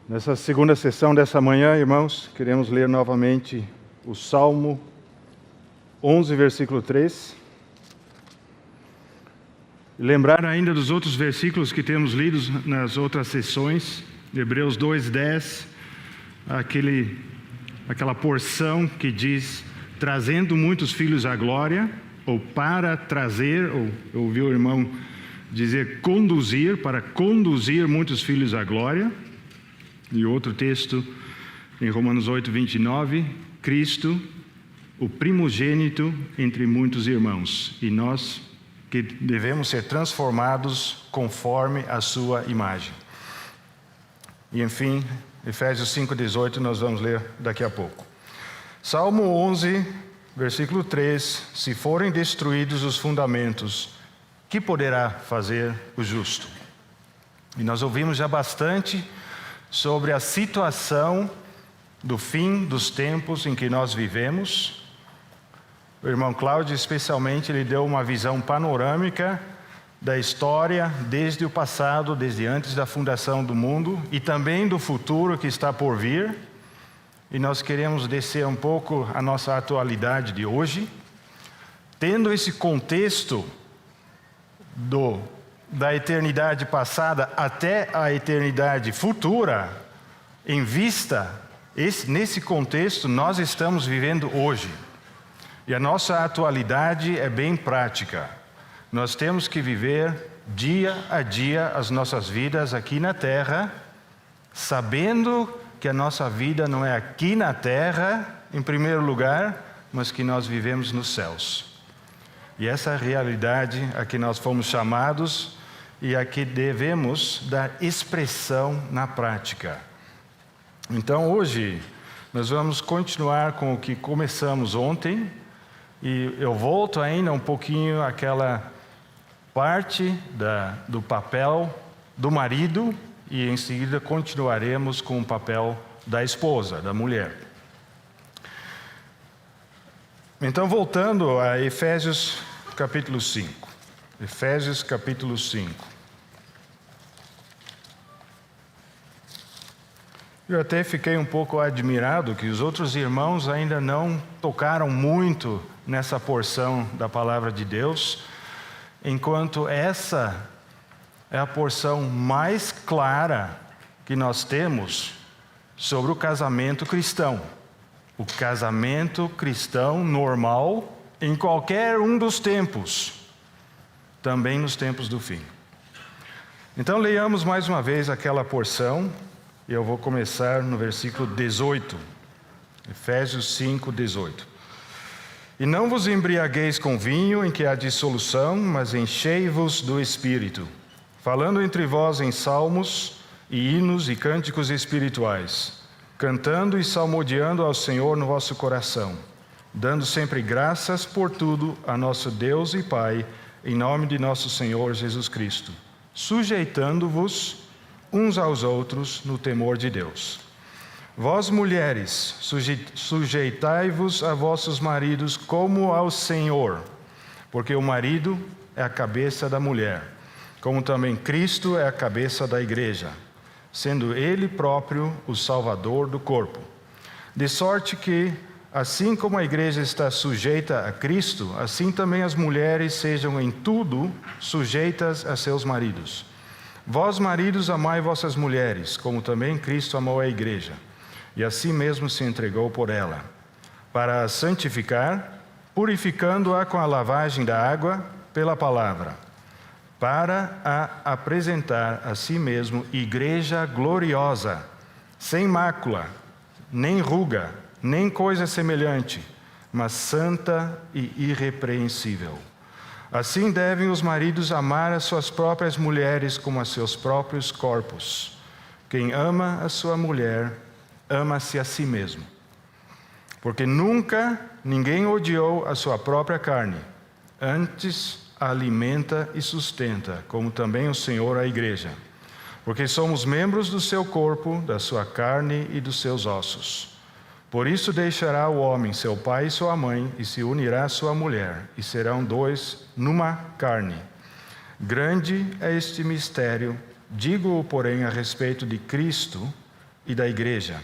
Nessa segunda sessão dessa manhã, irmãos, queremos ler novamente o Salmo 11, versículo 3. E lembrar ainda dos outros versículos que temos lidos nas outras sessões. Hebreus 2:10, aquela porção que diz, trazendo muitos filhos à glória, ou para trazer, ou eu ouvi o irmão dizer conduzir, para conduzir muitos filhos à glória. E outro texto, em Romanos 8:29, Cristo, o primogênito entre muitos irmãos, e nós que devemos ser transformados conforme a sua imagem. E enfim, Efésios 5:18 nós vamos ler daqui a pouco. Salmo 11, versículo 3, se forem destruídos os fundamentos, que poderá fazer o justo? E nós ouvimos já bastante sobre a situação do fim dos tempos em que nós vivemos. O irmão Cláudio, especialmente, ele deu uma visão panorâmica da história desde o passado, desde antes da fundação do mundo e também do futuro que está por vir. E nós queremos descer um pouco a nossa atualidade de hoje, tendo esse contexto da eternidade passada até a eternidade futura em vista. Nesse contexto nós estamos vivendo hoje. E a nossa atualidade é bem prática. Nós temos que viver dia a dia as nossas vidas aqui na terra, sabendo que a nossa vida não é aqui na terra, em primeiro lugar, mas que nós vivemos nos céus. E essa é a realidade a que nós fomos chamados e a que devemos dar expressão na prática. Então hoje nós vamos continuar com o que começamos ontem, e eu volto ainda um pouquinho àquela parte do papel do marido, e em seguida continuaremos com o papel da esposa, da mulher. Então, voltando a Efésios capítulo 5. Efésios capítulo 5. Eu até fiquei um pouco admirado que os outros irmãos ainda não tocaram muito nessa porção da palavra de Deus, enquanto essa é a porção mais clara que nós temos sobre o casamento cristão. O casamento cristão normal em qualquer um dos tempos, também nos tempos do fim. Então leiamos mais uma vez aquela porção, e eu vou começar no versículo 18, Efésios 5, 18. E não vos embriagueis com vinho em que há dissolução, mas enchei-vos do Espírito, falando entre vós em salmos e hinos e cânticos espirituais, cantando e salmodiando ao Senhor no vosso coração, dando sempre graças por tudo a nosso Deus e Pai, em nome de nosso Senhor Jesus Cristo, sujeitando-vos uns aos outros no temor de Deus. Vós, mulheres, sujeitai-vos a vossos maridos como ao Senhor, porque o marido é a cabeça da mulher, como também Cristo é a cabeça da igreja, sendo Ele próprio o Salvador do corpo. De sorte que, assim como a igreja está sujeita a Cristo, assim também as mulheres sejam em tudo sujeitas a seus maridos. Vós, maridos, amai vossas mulheres, como também Cristo amou a igreja, e assim mesmo se entregou por ela, para a santificar, purificando-a com a lavagem da água pela palavra, para a apresentar a si mesmo igreja gloriosa, sem mácula, nem ruga, nem coisa semelhante, mas santa e irrepreensível. Assim devem os maridos amar as suas próprias mulheres como a seus próprios corpos. Quem ama a sua mulher, ama-se a si mesmo. Porque nunca ninguém odiou a sua própria carne, antes a alimenta e sustenta, como também o Senhor a igreja. Porque somos membros do seu corpo, da sua carne e dos seus ossos. Por isso deixará o homem seu pai e sua mãe, e se unirá à sua mulher, e serão dois numa carne. Grande é este mistério, digo-o, porém, a respeito de Cristo e da igreja.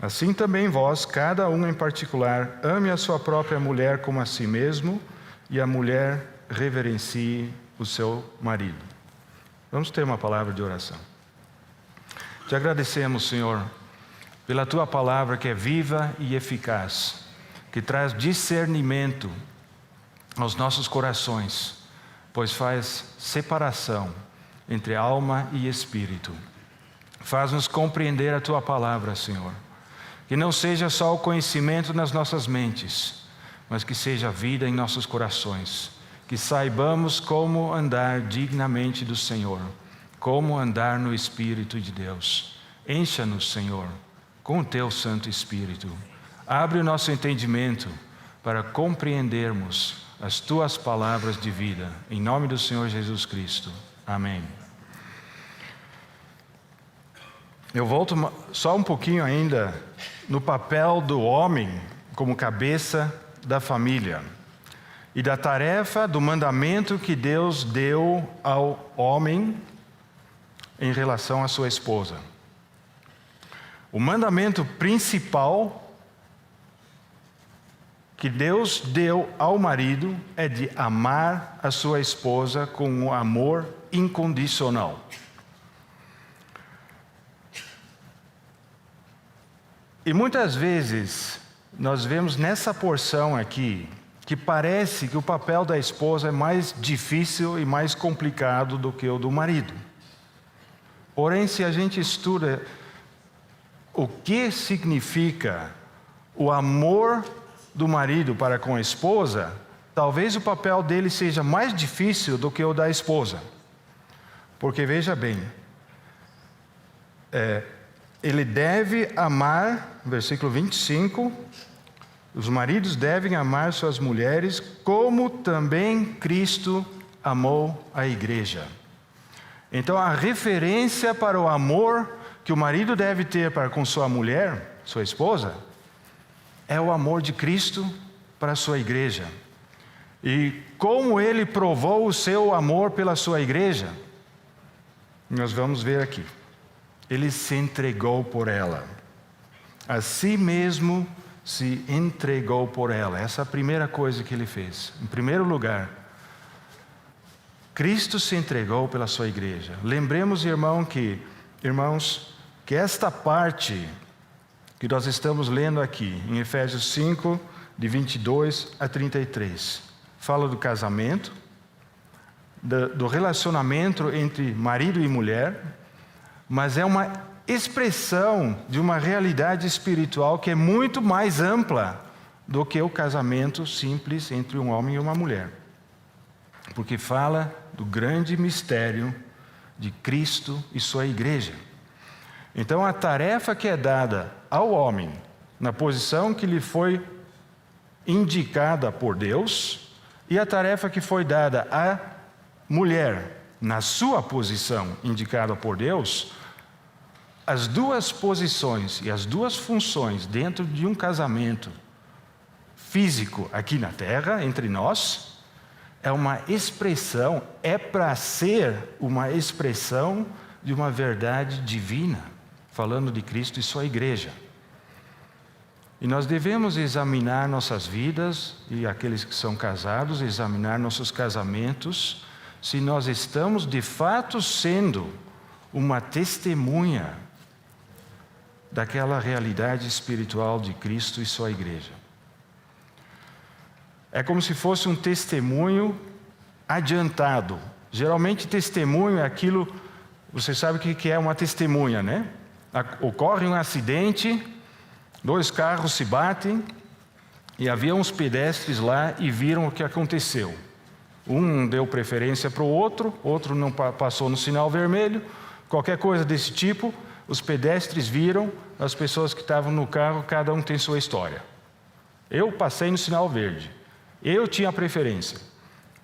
Assim também vós, cada um em particular, ame a sua própria mulher como a si mesmo, e a mulher reverencie o seu marido. Vamos ter uma palavra de oração. Te agradecemos, Senhor, pela Tua palavra que é viva e eficaz, que traz discernimento aos nossos corações, pois faz separação entre alma e espírito. Faz-nos compreender a Tua palavra, Senhor. Que não seja só o conhecimento nas nossas mentes, mas que seja vida em nossos corações. Que saibamos como andar dignamente do Senhor, como andar no Espírito de Deus. Encha-nos, Senhor, com o Teu Santo Espírito. Abre o nosso entendimento para compreendermos as Tuas palavras de vida. Em nome do Senhor Jesus Cristo. Amém. Eu volto só um pouquinho ainda no papel do homem como cabeça da família e da tarefa, do mandamento que Deus deu ao homem em relação à sua esposa. O mandamento principal que Deus deu ao marido é de amar a sua esposa com um amor incondicional. E muitas vezes nós vemos nessa porção aqui que parece que o papel da esposa é mais difícil e mais complicado do que o do marido. Porém, se a gente estuda o que significa o amor do marido para com a esposa, talvez o papel dele seja mais difícil do que o da esposa. Porque veja bem, ele deve amar, versículo 25, os maridos devem amar suas mulheres como também Cristo amou a igreja. Então a referência para o amor que o marido deve ter para com sua mulher, sua esposa, é o amor de Cristo para a sua igreja. E como ele provou o seu amor pela sua igreja, nós vamos ver aqui. Ele se entregou por ela. A si mesmo se entregou por ela. Essa é a primeira coisa que ele fez. Em primeiro lugar, Cristo se entregou pela sua igreja. Lembremos, irmãos, que esta parte que nós estamos lendo aqui, em Efésios 5, de 22 a 33, fala do casamento, do relacionamento entre marido e mulher, mas é uma expressão de uma realidade espiritual que é muito mais ampla do que o casamento simples entre um homem e uma mulher. Porque fala do grande mistério de Cristo e sua igreja. Então a tarefa que é dada ao homem, na posição que lhe foi indicada por Deus, e a tarefa que foi dada à mulher, na sua posição indicada por Deus, as duas posições e as duas funções dentro de um casamento físico aqui na terra, entre nós, é uma expressão, é para ser uma expressão de uma verdade divina, falando de Cristo e sua igreja. E nós devemos examinar nossas vidas, e aqueles que são casados, examinar nossos casamentos, se nós estamos de fato sendo uma testemunha daquela realidade espiritual de Cristo e sua igreja. É como se fosse um testemunho adiantado. Geralmente testemunho é aquilo, você sabe o que é uma testemunha, né? Ocorre um acidente, 2 carros se batem, e havia uns pedestres lá e viram o que aconteceu. Um deu preferência para o outro não passou no sinal vermelho, qualquer coisa desse tipo, os pedestres viram, as pessoas que estavam no carro, cada um tem sua história. Eu passei no sinal verde, eu tinha preferência.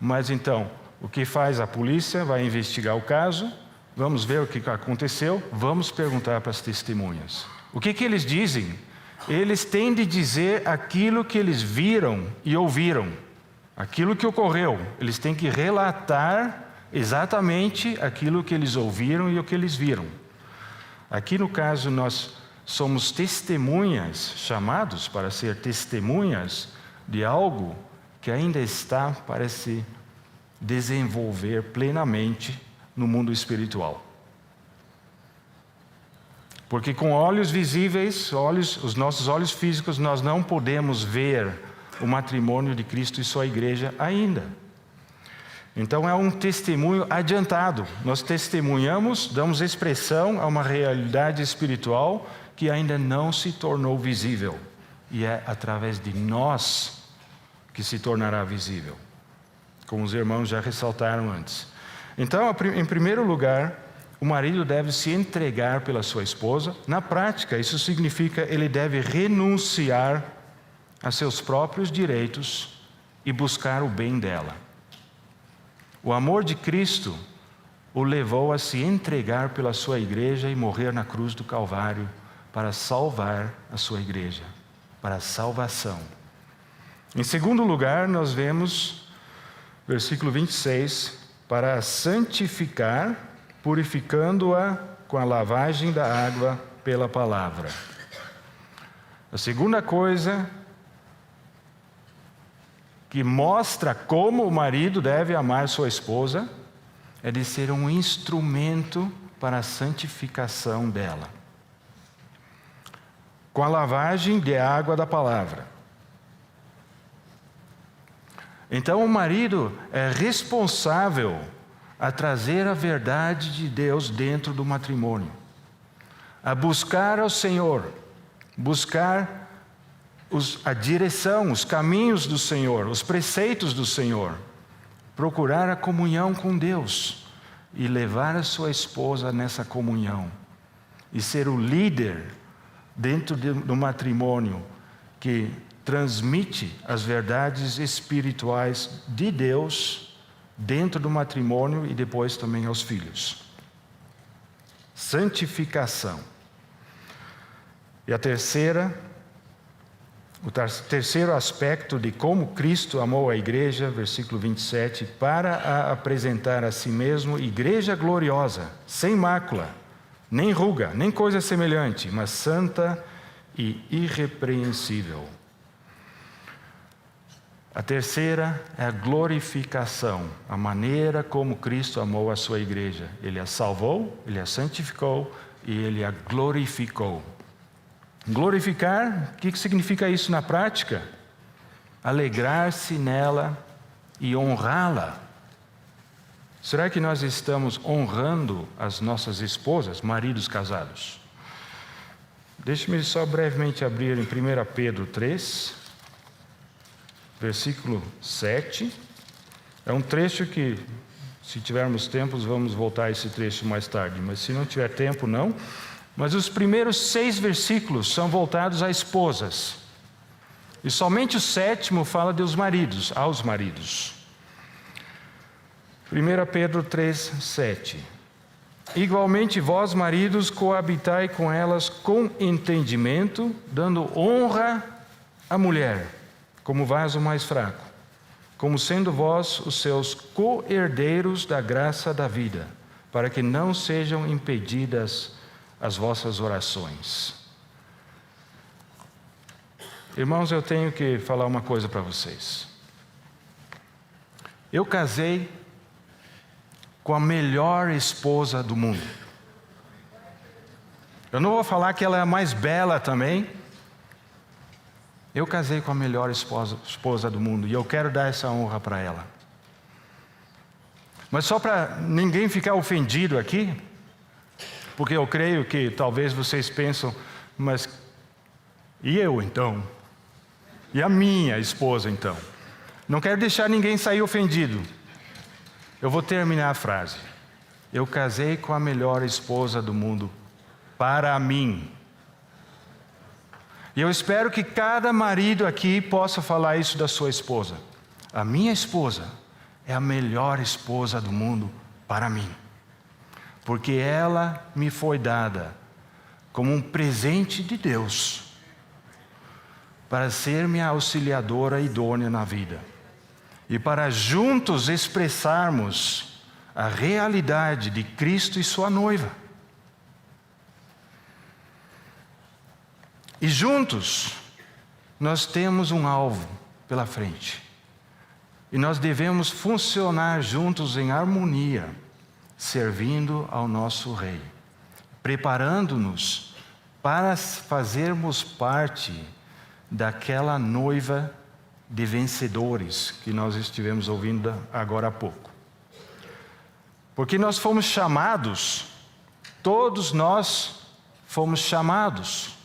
Mas então, o que faz a polícia? Vai investigar o caso, vamos ver o que aconteceu, vamos perguntar para as testemunhas. O que eles dizem? Eles têm de dizer aquilo que eles viram e ouviram. Aquilo que ocorreu, eles têm que relatar exatamente aquilo que eles ouviram e o que eles viram. Aqui no caso nós somos testemunhas, chamados para ser testemunhas de algo que ainda está para se desenvolver plenamente no mundo espiritual. Porque com olhos visíveis, os nossos olhos físicos, nós não podemos ver o matrimônio de Cristo e sua igreja ainda. Então é um testemunho adiantado. Nós testemunhamos, damos expressão a uma realidade espiritual que ainda não se tornou visível. E é através de nós que se tornará visível, como os irmãos já ressaltaram antes. Então, em primeiro lugar, o marido deve se entregar pela sua esposa. Na prática, isso significa ele deve renunciar a seus próprios direitos e buscar o bem dela. O amor de Cristo o levou a se entregar pela sua igreja e morrer na cruz do Calvário para salvar a sua igreja, para a salvação. Em segundo lugar, nós vemos, versículo 26, para a santificar, purificando-a com a lavagem da água pela palavra. A segunda coisa que mostra como o marido deve amar sua esposa é de ser um instrumento para a santificação dela, com a lavagem de água da palavra. Então o marido é responsável a trazer a verdade de Deus dentro do matrimônio, a buscar ao Senhor, buscar a direção, os caminhos do Senhor, os preceitos do Senhor, procurar a comunhão com Deus e levar a sua esposa nessa comunhão e ser o líder dentro do matrimônio que transmite as verdades espirituais de Deus dentro do matrimônio e depois também aos filhos. Santificação. E o terceiro aspecto de como Cristo amou a igreja, versículo 27, para a apresentar a si mesmo igreja gloriosa, sem mácula, nem ruga, nem coisa semelhante, mas santa e irrepreensível. A terceira é a glorificação, a maneira como Cristo amou a sua igreja. Ele a salvou, ele a santificou e ele a glorificou. Glorificar, o que significa isso na prática? Alegrar-se nela e honrá-la. Será que nós estamos honrando as nossas esposas, maridos casados? Deixe-me só brevemente abrir em 1 Pedro 3, versículo 7. É um trecho que, se tivermos tempo, vamos voltar a esse trecho mais tarde, mas se não tiver tempo, não. Mas os primeiros 6 versículos são voltados a esposas. E somente o 7º fala dos maridos, aos maridos. 1 Pedro 3, 7. Igualmente vós, maridos, coabitai com elas com entendimento, dando honra à mulher, como vaso mais fraco, como sendo vós os seus co-herdeiros da graça da vida, para que não sejam impedidas as vossas orações. Irmãos, eu tenho que falar uma coisa para vocês. Eu casei com a melhor esposa do mundo. Eu não vou falar que ela é a mais bela também. Eu casei com a melhor esposa do mundo e eu quero dar essa honra para ela. Mas só para ninguém ficar ofendido aqui, porque eu creio que talvez vocês pensam, mas e eu então? E a minha esposa então? Não quero deixar ninguém sair ofendido. Eu vou terminar a frase. Eu casei com a melhor esposa do mundo para mim. E eu espero que cada marido aqui possa falar isso da sua esposa. A minha esposa é a melhor esposa do mundo para mim. Porque ela me foi dada como um presente de Deus para ser minha auxiliadora idônea na vida e para juntos expressarmos a realidade de Cristo e sua noiva. E juntos, nós temos um alvo pela frente. E nós devemos funcionar juntos em harmonia, servindo ao nosso Rei, preparando-nos para fazermos parte daquela noiva de vencedores que nós estivemos ouvindo agora há pouco. Porque nós fomos chamados, todos nós fomos chamados,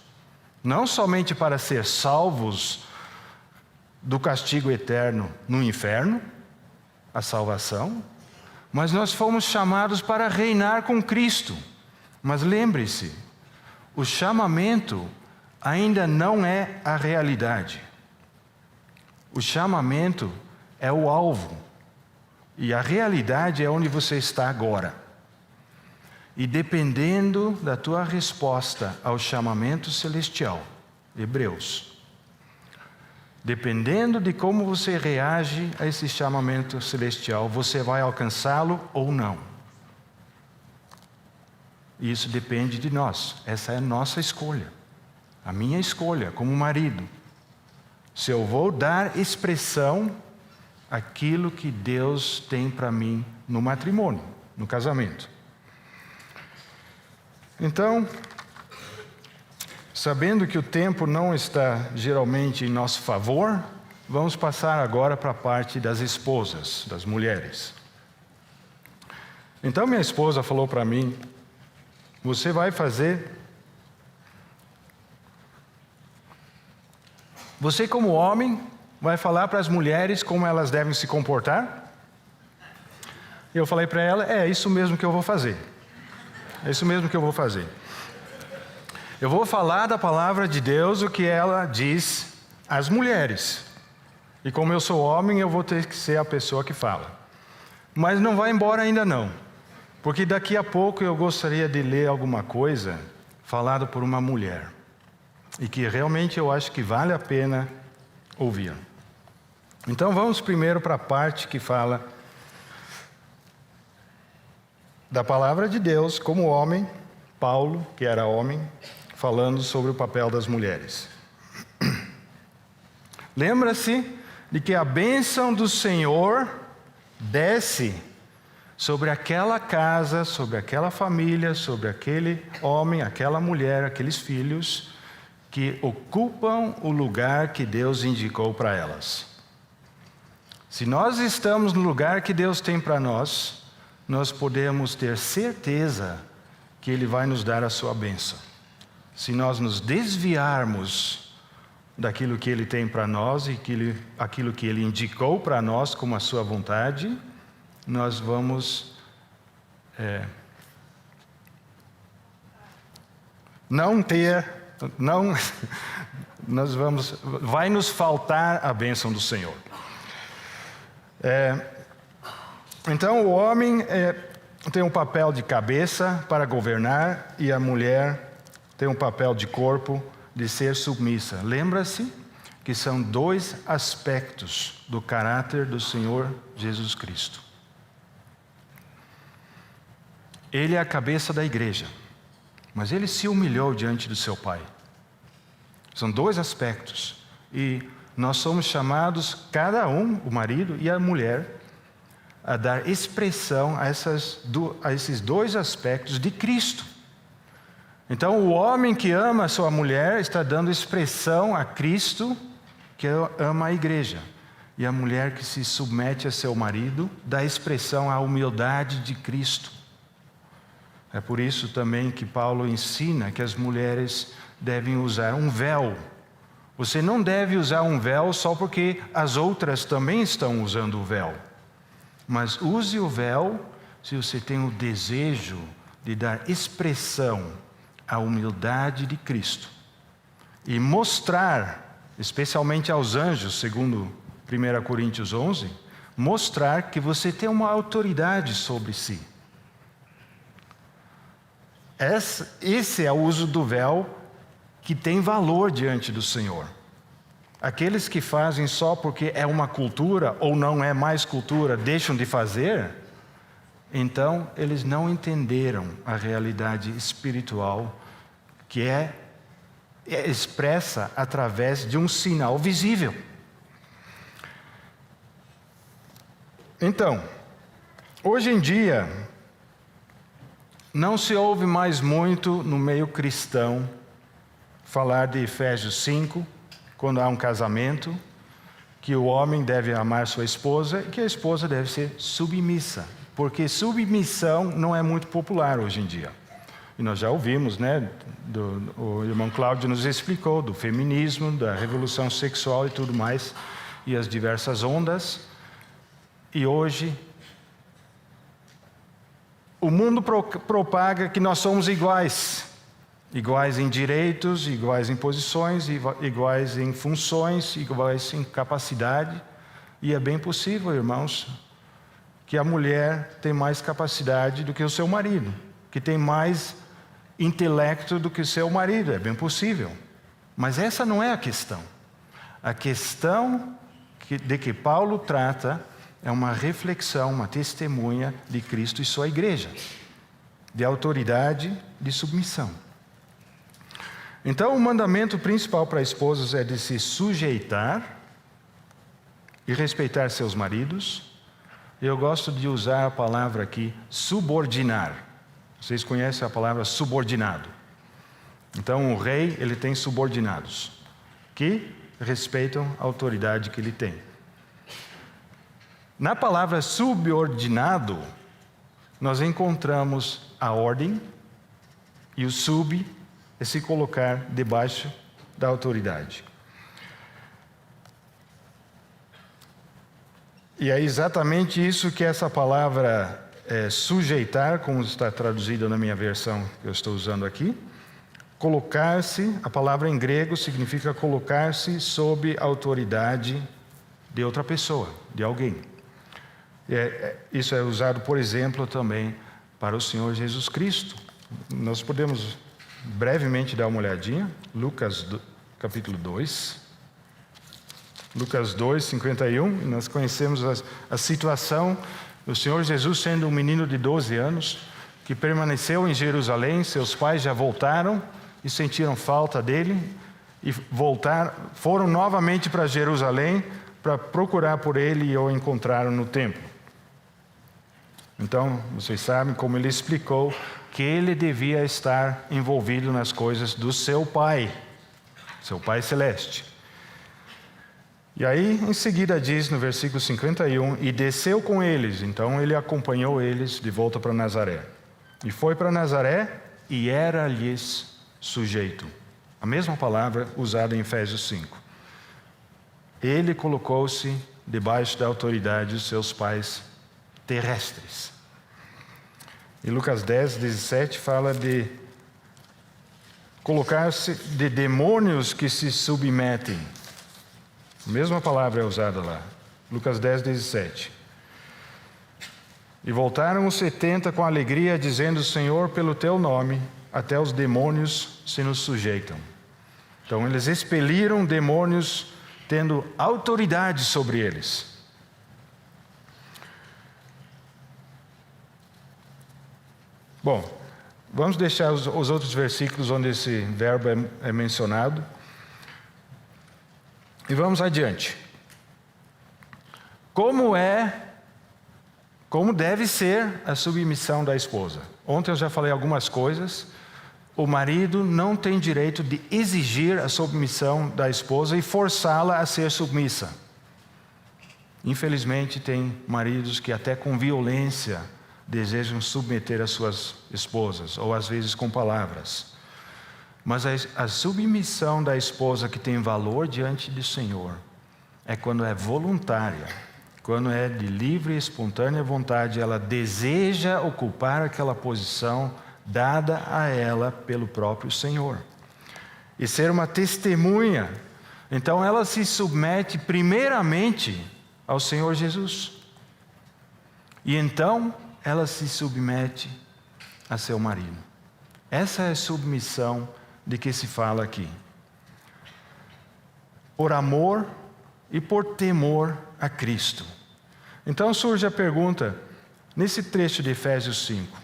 não somente para ser salvos do castigo eterno no inferno, a salvação, mas nós fomos chamados para reinar com Cristo. Mas lembre-se, o chamamento ainda não é a realidade. O chamamento é o alvo. E a realidade é onde você está agora. E dependendo da tua resposta ao chamamento celestial, Hebreus, dependendo de como você reage a esse chamamento celestial, você vai alcançá-lo ou não. Isso depende de nós. Essa é a nossa escolha. A minha escolha como marido. Se eu vou dar expressão àquilo que Deus tem para mim no matrimônio, no casamento. Então, sabendo que o tempo não está geralmente em nosso favor, vamos passar agora para a parte das esposas, das mulheres. Então minha esposa falou para mim: você vai fazer... Você como homem vai falar para as mulheres como elas devem se comportar? Eu falei para ela: é isso mesmo que eu vou fazer. É isso mesmo que eu vou fazer. Eu vou falar da palavra de Deus, o que ela diz às mulheres. E como eu sou homem, eu vou ter que ser a pessoa que fala. Mas não vai embora ainda não. Porque daqui a pouco eu gostaria de ler alguma coisa falada por uma mulher. E que realmente eu acho que vale a pena ouvir. Então vamos primeiro para a parte que fala da palavra de Deus como homem, Paulo, que era homem, falando sobre o papel das mulheres. Lembra-se de que a bênção do Senhor desce sobre aquela casa, sobre aquela família, sobre aquele homem, aquela mulher, aqueles filhos que ocupam o lugar que Deus indicou para elas. Se nós estamos no lugar que Deus tem para nós, nós podemos ter certeza que Ele vai nos dar a sua bênção. Se nós nos desviarmos daquilo que Ele tem para nós e aquilo que Ele indicou para nós como a sua vontade, nós vamos vai nos faltar a bênção do Senhor. Então o homem tem um papel de cabeça para governar e a mulher tem um papel de corpo de ser submissa. Lembra-se que são dois aspectos do caráter do Senhor Jesus Cristo. Ele é a cabeça da igreja, mas ele se humilhou diante do seu Pai. São dois aspectos. E nós somos chamados, cada um, o marido e a mulher, a dar expressão a esses dois aspectos de Cristo. Então, o homem que ama a sua mulher está dando expressão a Cristo, que ama a igreja. E a mulher que se submete a seu marido dá expressão à humildade de Cristo. É por isso também que Paulo ensina que as mulheres devem usar um véu. Você não deve usar um véu só porque as outras também estão usando o véu. Mas use o véu se você tem o desejo de dar expressão à humildade de Cristo. E mostrar, especialmente aos anjos, segundo 1 Coríntios 11, mostrar que você tem uma autoridade sobre si. Esse é o uso do véu que tem valor diante do Senhor. Aqueles que fazem só porque é uma cultura ou não é mais cultura, deixam de fazer, então eles não entenderam a realidade espiritual que é é expressa através de um sinal visível. Então, hoje em dia, não se ouve mais muito no meio cristão falar de Efésios 5, quando há um casamento, que o homem deve amar sua esposa e que a esposa deve ser submissa, porque submissão não é muito popular hoje em dia. E nós já ouvimos, né? O irmão Cláudio nos explicou do feminismo, da revolução sexual e tudo mais, e as diversas ondas. E hoje, o mundo propaga que nós somos iguais. Iguais em direitos, iguais em posições, iguais em funções, iguais em capacidade. E é bem possível, irmãos, que a mulher tem mais capacidade do que o seu marido, que tem mais intelecto do que o seu marido, é bem possível. Mas essa não é a questão. A questão de que Paulo trata é uma reflexão, uma testemunha de Cristo e sua igreja, de autoridade, de submissão. Então, o mandamento principal para esposas é de se sujeitar e respeitar seus maridos. Eu gosto de usar a palavra aqui, subordinar. Vocês conhecem a palavra subordinado. Então, o rei, ele tem subordinados, que respeitam a autoridade que ele tem. Na palavra subordinado, nós encontramos a ordem, e o sub é se colocar debaixo da autoridade. E é exatamente isso que essa palavra sujeitar, como está traduzida na minha versão que eu estou usando aqui, colocar-se, a palavra em grego significa colocar-se sob a autoridade de outra pessoa, de alguém. Isso é usado, por exemplo, também para o Senhor Jesus Cristo. Nós podemos brevemente dar uma olhadinha, Lucas capítulo 2. Lucas 2, 51, nós conhecemos a situação do Senhor Jesus sendo um menino de 12 anos, que permaneceu em Jerusalém, seus pais já voltaram e sentiram falta dele, e foram novamente para Jerusalém para procurar por ele e o encontraram no templo. Então, vocês sabem como ele explicou que ele devia estar envolvido nas coisas do seu Pai Celeste. E aí, em seguida diz no versículo 51, e desceu com eles, então ele acompanhou eles de volta para Nazaré. E foi para Nazaré e era-lhes sujeito. A mesma palavra usada em Efésios 5. Ele colocou-se debaixo da autoridade dos seus pais terrestres. E Lucas 10, 17 fala de colocar-se de demônios que se submetem. A mesma palavra é usada lá. Lucas 10, 17. E voltaram os 70 com alegria, dizendo: Senhor, pelo teu nome, até os demônios se nos sujeitam. Então eles expeliram demônios tendo autoridade sobre eles. Bom, vamos deixar os outros versículos onde esse verbo é mencionado. E vamos adiante. Como deve ser a submissão da esposa? Ontem eu já falei algumas coisas. O marido não tem direito de exigir a submissão da esposa e forçá-la a ser submissa. Infelizmente, tem maridos que até com violência desejam submeter as suas esposas, ou às vezes com palavras. Mas a submissão da esposa que tem valor diante do Senhor é quando é voluntária, quando é de livre e espontânea vontade, ela deseja ocupar aquela posição dada a ela pelo próprio Senhor. E ser uma testemunha. Então ela se submete primeiramente ao Senhor Jesus. E então ela se submete a seu marido. Essa é a submissão de que se fala aqui. Por amor e por temor a Cristo. Então surge a pergunta, nesse trecho de Efésios 5,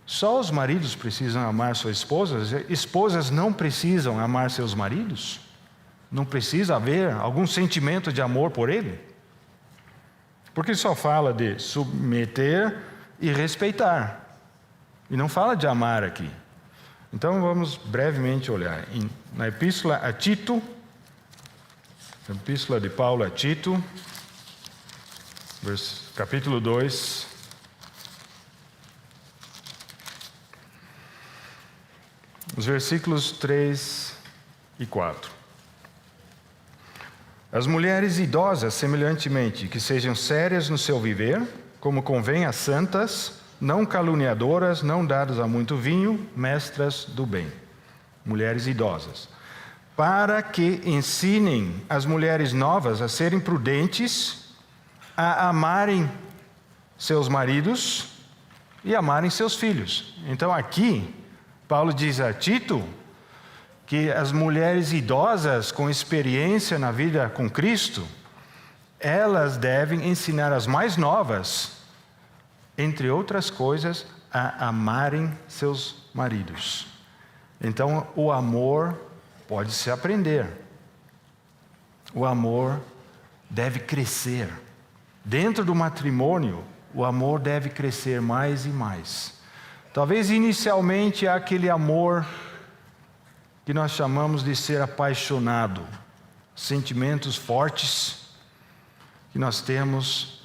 Só os maridos precisam amar suas esposas? Esposas não precisam amar seus maridos? Não precisa haver algum sentimento de amor por ele? Porque só fala de submeter e respeitar. E não fala de amar aqui. Então vamos brevemente olhar. Na Epístola a Tito, a Epístola de Paulo a Tito, capítulo 2. Os versículos 3 e 4. As mulheres idosas, semelhantemente, que sejam sérias no seu viver, como convém a santas, não caluniadoras, não dadas a muito vinho, mestras do bem. Mulheres idosas. Para que ensinem as mulheres novas a serem prudentes, a amarem seus maridos e amarem seus filhos. Então aqui, Paulo diz a Tito que as mulheres idosas com experiência na vida com Cristo, elas devem ensinar as mais novas, entre outras coisas, a amarem seus maridos. Então, o amor pode se aprender. O amor deve crescer. Dentro do matrimônio, o amor deve crescer mais e mais. Talvez inicialmente há aquele amor que nós chamamos de ser apaixonado, sentimentos fortes que nós temos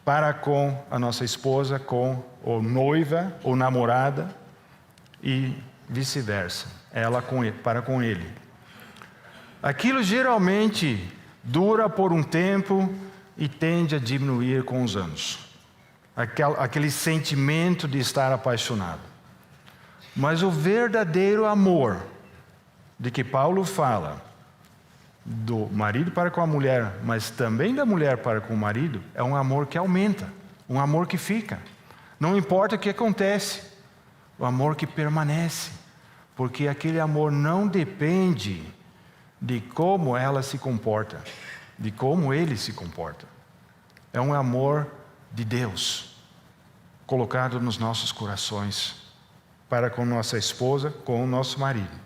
para com a nossa esposa, com ou noiva ou namorada e vice-versa, ela para com ele. Aquilo geralmente dura por um tempo e tende a diminuir com os anos. Aquele sentimento de estar apaixonado. Mas o verdadeiro amor de que Paulo fala, do marido para com a mulher, mas também da mulher para com o marido, é um amor que aumenta, um amor que fica. Não importa o que acontece, o amor que permanece, porque aquele amor não depende de como ela se comporta, de como ele se comporta. É um amor de Deus, colocado nos nossos corações, para com nossa esposa, com o nosso marido.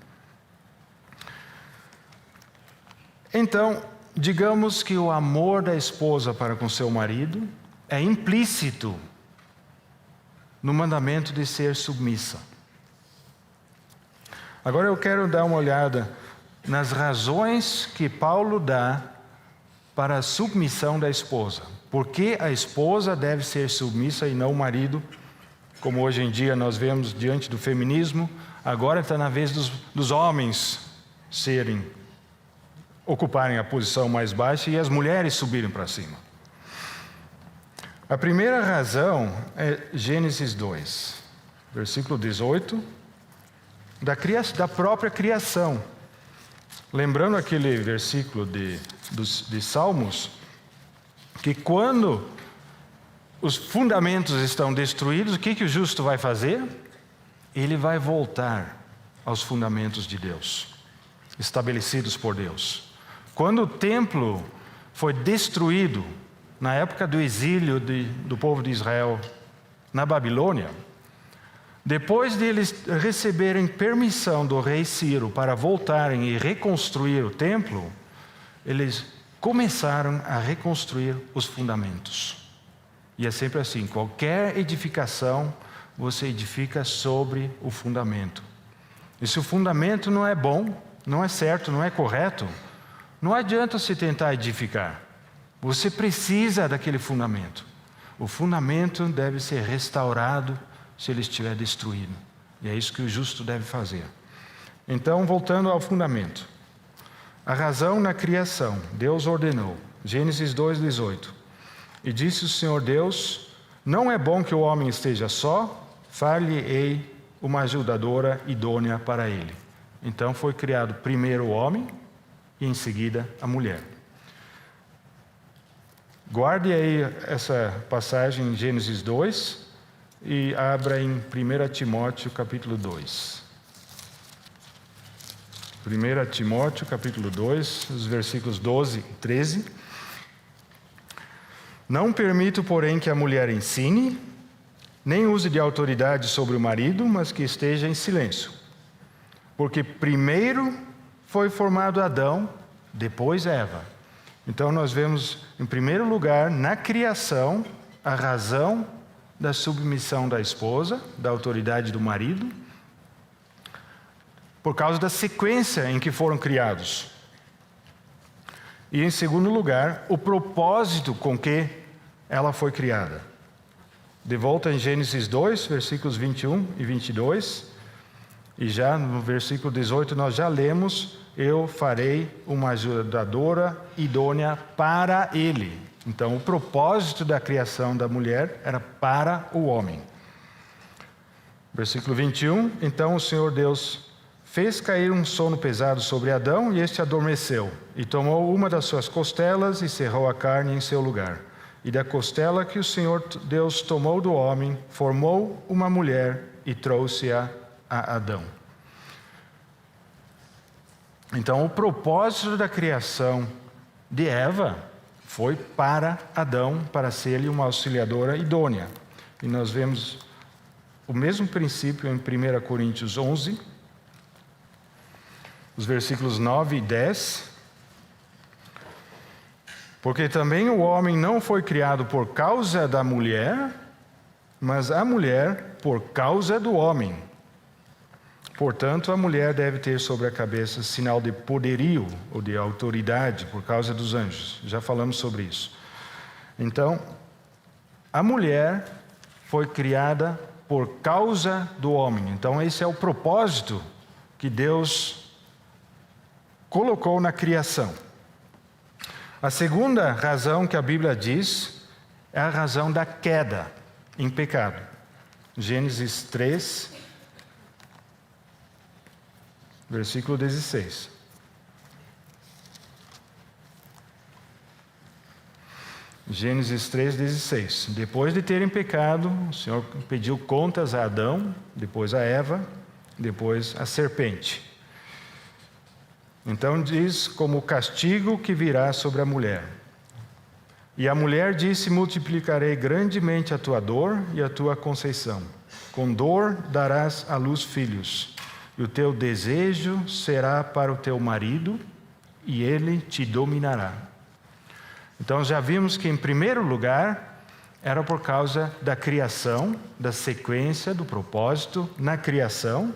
Então, digamos que o amor da esposa para com seu marido é implícito no mandamento de ser submissa. Agora eu quero dar uma olhada nas razões que Paulo dá para a submissão da esposa. Por que a esposa deve ser submissa e não o marido? Como hoje em dia nós vemos diante do feminismo, agora está na vez dos homens ocuparem a posição mais baixa e as mulheres subirem para cima. A primeira razão é Gênesis 2, versículo 18, da própria criação. Lembrando aquele versículo de Salmos, que quando os fundamentos estão destruídos, o que o justo vai fazer? Ele vai voltar aos fundamentos de Deus, estabelecidos por Deus. Quando o templo foi destruído, na época do exílio do povo de Israel na Babilônia, depois de eles receberem permissão do rei Ciro para voltarem e reconstruir o templo, eles começaram a reconstruir os fundamentos. E é sempre assim, qualquer edificação, você edifica sobre o fundamento. E se o fundamento não é bom, não é certo, não é correto, não adianta se tentar edificar. Você precisa daquele fundamento. O fundamento deve ser restaurado se ele estiver destruído. E é isso que o justo deve fazer. Então, voltando ao fundamento. A razão na criação, Deus ordenou. Gênesis 2:18. E disse o Senhor Deus: não é bom que o homem esteja só, far-lhe-ei uma ajudadora idônea para ele. Então foi criado primeiro o homem e em seguida a mulher. Guarde aí essa passagem em Gênesis 2 e abra em 1 Timóteo capítulo 2. 1 Timóteo capítulo 2, os versículos 12 e 13. Não permito, porém, que a mulher ensine, nem use de autoridade sobre o marido, mas que esteja em silêncio. Porque primeiro foi formado Adão, depois Eva. Então nós vemos, em primeiro lugar, na criação, a razão da submissão da esposa, da autoridade do marido, por causa da sequência em que foram criados. E em segundo lugar, o propósito com que ela foi criada. De volta em Gênesis 2, versículos 21 e 22, e já no versículo 18 nós já lemos: eu farei uma ajudadora idônea para ele. Então o propósito da criação da mulher era para o homem. Versículo 21, então o Senhor Deus fez cair um sono pesado sobre Adão e este adormeceu, e tomou uma das suas costelas e cerrou a carne em seu lugar. E da costela que o Senhor Deus tomou do homem, formou uma mulher e trouxe-a a Adão. Então, o propósito da criação de Eva foi para Adão, para ser-lhe uma auxiliadora idônea. E nós vemos o mesmo princípio em 1 Coríntios 11, os versículos 9 e 10. Porque também o homem não foi criado por causa da mulher, mas a mulher por causa do homem. Portanto, a mulher deve ter sobre a cabeça sinal de poderio ou de autoridade por causa dos anjos. Já falamos sobre isso. Então, a mulher foi criada por causa do homem. Então, esse é o propósito que Deus colocou na criação. A segunda razão que a Bíblia diz é a razão da queda em pecado. Gênesis 3, versículo 16. Gênesis 3,16. Depois de terem pecado, o Senhor pediu contas a Adão, depois a Eva, depois a serpente. Então diz como castigo que virá sobre a mulher. E a mulher disse: multiplicarei grandemente a tua dor e a tua conceição. Com dor darás à luz filhos, e o teu desejo será para o teu marido, e ele te dominará. Então já vimos que em primeiro lugar era por causa da criação, da sequência, do propósito na criação.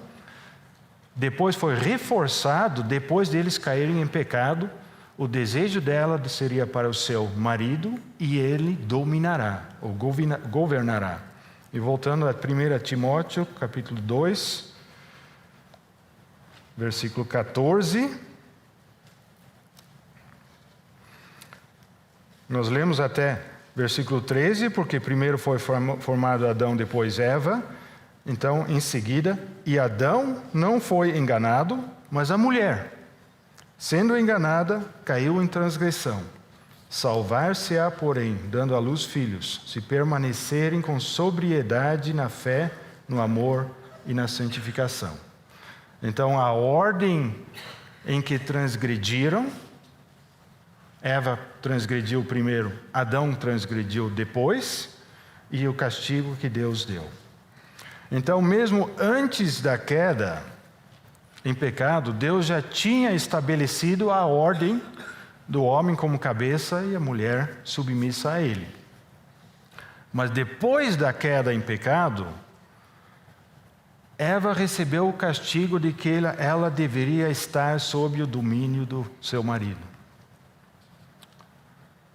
Depois foi reforçado, depois deles caírem em pecado, o desejo dela seria para o seu marido e ele dominará, ou governará. E voltando a 1 Timóteo, capítulo 2, versículo 14. Nós lemos até versículo 13, porque primeiro foi formado Adão, depois Eva. Então, em seguida, e Adão não foi enganado, mas a mulher, sendo enganada, caiu em transgressão. Salvar-se-á, porém, dando à luz filhos, se permanecerem com sobriedade na fé, no amor e na santificação. Então, a ordem em que transgrediram, Eva transgrediu primeiro, Adão transgrediu depois, e o castigo que Deus deu. Então, mesmo antes da queda em pecado, Deus já tinha estabelecido a ordem do homem como cabeça e a mulher submissa a ele. Mas depois da queda em pecado, Eva recebeu o castigo de que ela deveria estar sob o domínio do seu marido.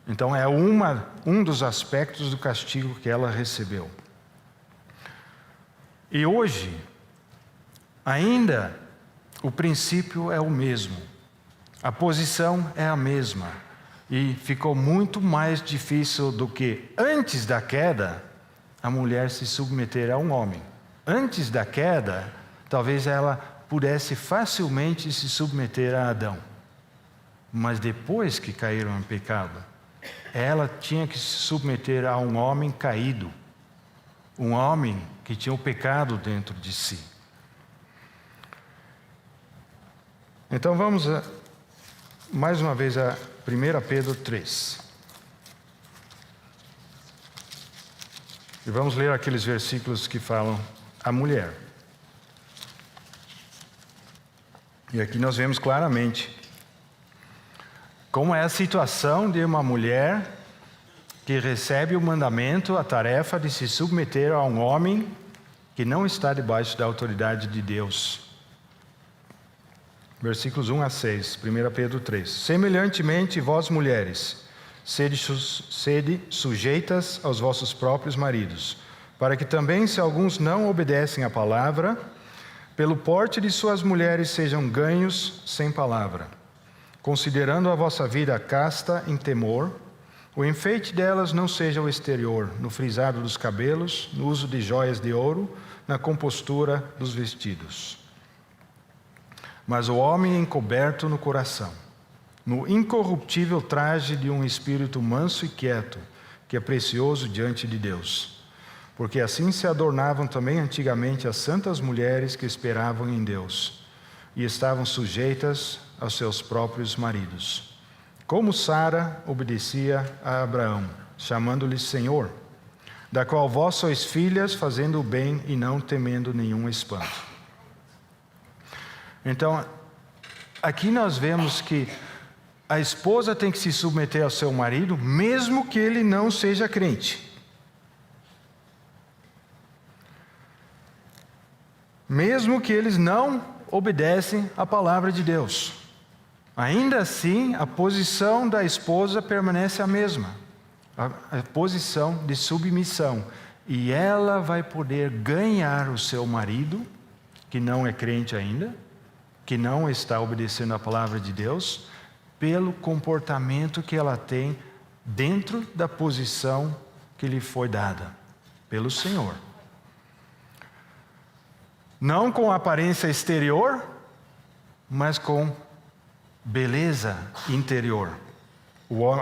Então é um dos aspectos do castigo que ela recebeu. E hoje, ainda, o princípio é o mesmo. A posição é a mesma. E ficou muito mais difícil do que antes da queda, a mulher se submeter a um homem. Antes da queda, talvez ela pudesse facilmente se submeter a Adão. Mas depois que caíram em pecado, ela tinha que se submeter a um homem caído. Um homem que tinha o pecado dentro de si. Então vamos mais uma vez a 1 Pedro 3. E vamos ler aqueles versículos que falam a mulher. E aqui nós vemos claramente como é a situação de uma mulher que recebe o mandamento, a tarefa de se submeter a um homem que não está debaixo da autoridade de Deus. Versículos 1 a 6, 1 Pedro 3. Semelhantemente, vós mulheres, sede sujeitas aos vossos próprios maridos, para que também, se alguns não obedecem à palavra, pelo porte de suas mulheres sejam ganhos sem palavra, considerando a vossa vida casta em temor. O enfeite delas não seja o exterior, no frisado dos cabelos, no uso de joias de ouro, na compostura dos vestidos. Mas o homem encoberto no coração, no incorruptível traje de um espírito manso e quieto, que é precioso diante de Deus. Porque assim se adornavam também antigamente as santas mulheres que esperavam em Deus, e estavam sujeitas aos seus próprios maridos. Como Sara obedecia a Abraão, chamando-lhe Senhor, da qual vós sois filhas, fazendo o bem e não temendo nenhum espanto. Então, aqui nós vemos que a esposa tem que se submeter ao seu marido, mesmo que ele não seja crente. Mesmo que eles não obedecem à palavra de Deus. Ainda assim, a posição da esposa permanece a mesma, a posição de submissão. E ela vai poder ganhar o seu marido, que não é crente ainda, que não está obedecendo à palavra de Deus, pelo comportamento que ela tem dentro da posição que lhe foi dada pelo Senhor. Não com aparência exterior, mas com beleza interior.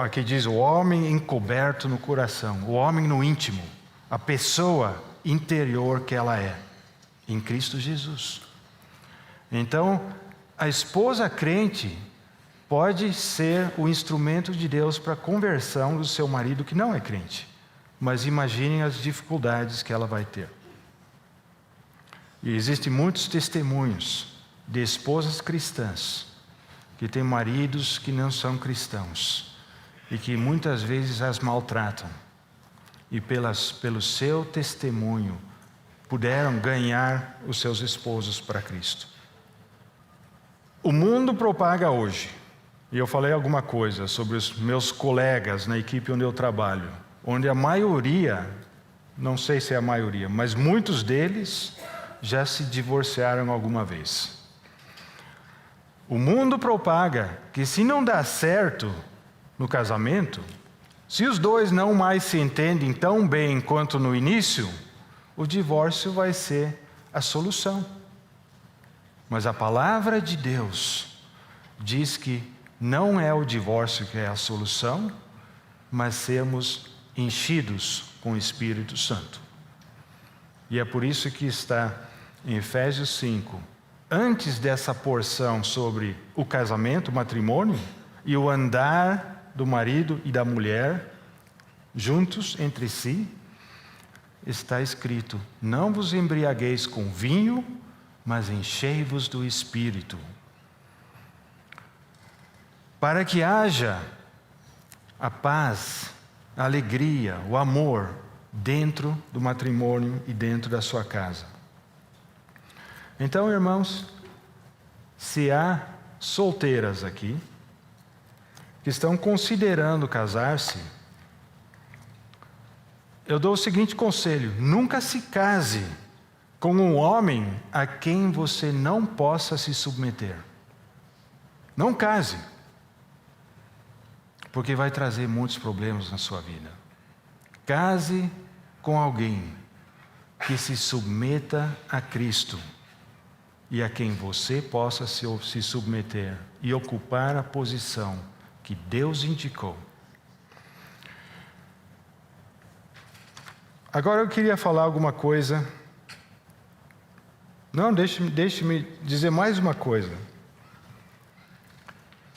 Aqui diz o homem encoberto no coração, o homem no íntimo, a pessoa interior que ela é, em Cristo Jesus. Então, a esposa crente pode ser o instrumento de Deus para a conversão do seu marido que não é crente. Mas imaginem as dificuldades que ela vai ter. E existem muitos testemunhos de esposas cristãs que têm maridos que não são cristãos e que muitas vezes as maltratam. E pelo seu testemunho puderam ganhar os seus esposos para Cristo. O mundo propaga hoje, e eu falei alguma coisa sobre os meus colegas na equipe onde eu trabalho, onde a maioria, não sei se é a maioria, mas muitos deles já se divorciaram alguma vez. O mundo propaga que se não dá certo no casamento, se os dois não mais se entendem tão bem quanto no início, o divórcio vai ser a solução. Mas a palavra de Deus diz que não é o divórcio que é a solução, mas sermos enchidos com o Espírito Santo. E é por isso que está em Efésios 5, antes dessa porção sobre o casamento, o matrimônio, e o andar do marido e da mulher juntos entre si, está escrito: não vos embriagueis com vinho, mas enchei-vos do Espírito, para que haja a paz, a alegria, o amor dentro do matrimônio e dentro da sua casa. Então, irmãos, se há solteiras aqui que estão considerando casar-se, eu dou o seguinte conselho: nunca se case com um homem a quem você não possa se submeter. Não case, porque vai trazer muitos problemas na sua vida. Case com alguém que se submeta a Cristo e a quem você possa se submeter e ocupar a posição que Deus indicou. Agora eu queria falar alguma coisa. Não, deixe-me dizer mais uma coisa.